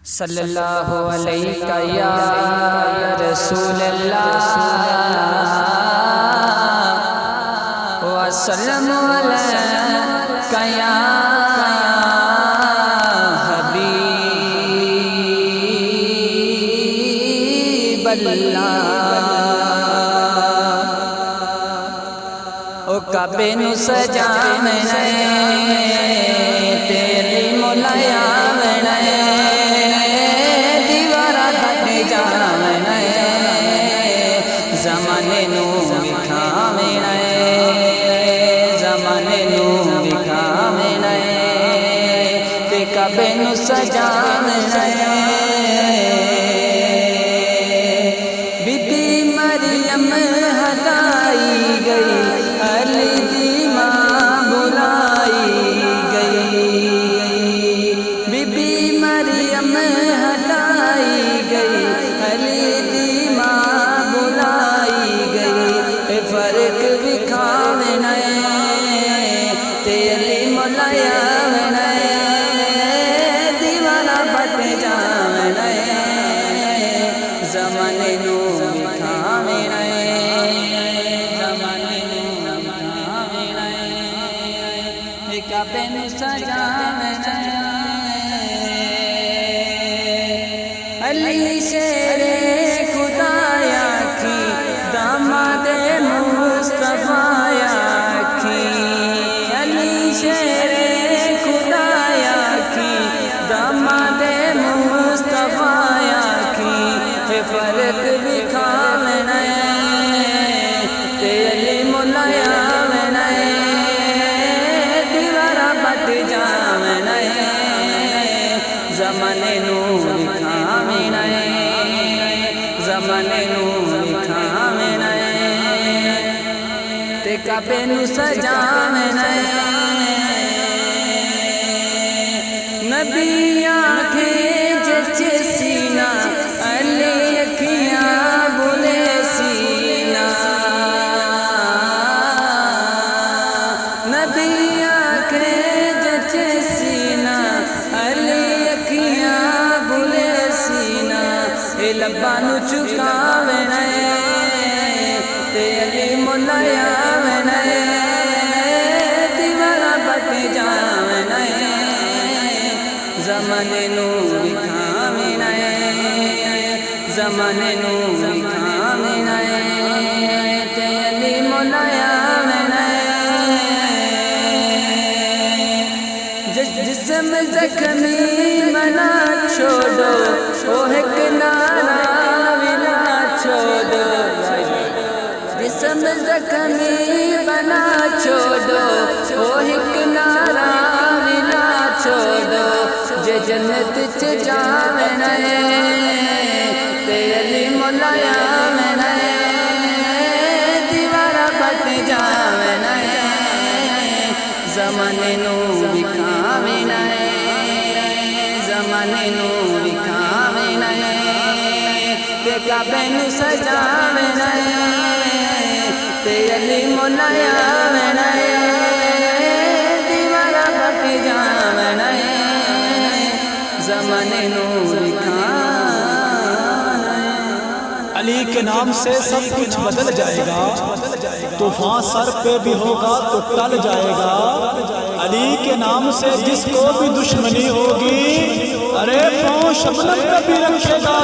صلی اللہ علیہ یا رسول اللہ وسلم علیک یا حبیب اللہ۔ او کعبے نو سجاونا تیری مولایا زمانے نو وکھاونا زمانے نو وکھاونا تے کعبے نو سجاونا بی بی مریم ہٹائی گئی علی دی ماں بلائی گئی بی بی مریم ہٹائی گئی علی دی فرق وکھاونا تے علی مولایا دیوانہ بٹ جاونا زمانے نو وکھاونا زمانے نو وکھاونا کعبے نو سجاونا علی شیر خدایا کی داماد مصطفیٰ کی علی شیر خدایا کی داماد مصطفیٰ کی فرق وکھاونا تے علی مولایا دیوارہ بٹ جاونا زمانے نو وکھاونا زمانے نو وکھاونا تے کعبے نو سجاونا نبی آنکھیں جچ سینہ علی اکھیاں بلے سینہ نبی آنکھیں جچ سینہ علی اکھیاں بلے سینہ اے لباں نو چکاونا تے علی مولایا دیوارہ بٹ جاونا زمانے نو وکھاونا زمانے نو وکھاونا تے علی مولایا جسم زخمی منا چھوڑو وہ ایک نعرہ ولا چھوڑو جسم زخمی بنا چھوڑو وہ ایک نعرہ ولا چھوڑو جے جنت چ جاونا تے علی مولایا دیوارہ بٹ جاونا زمانے نو وکھاونا زمانے نو وکھاونا تے کعبے نو سجاونا تے علی مولایا دیوارہ بٹ جاونا زمانے نو وکھاونا علی کے نام سے سب کچھ بدل جائے گا طوفان سر پہ بھی ہوگا تو ٹل جائے گا علی کے نام سے جس کو بھی دشمنی ہوگی ارے پاؤں شبنم پہ بھی رکھے گا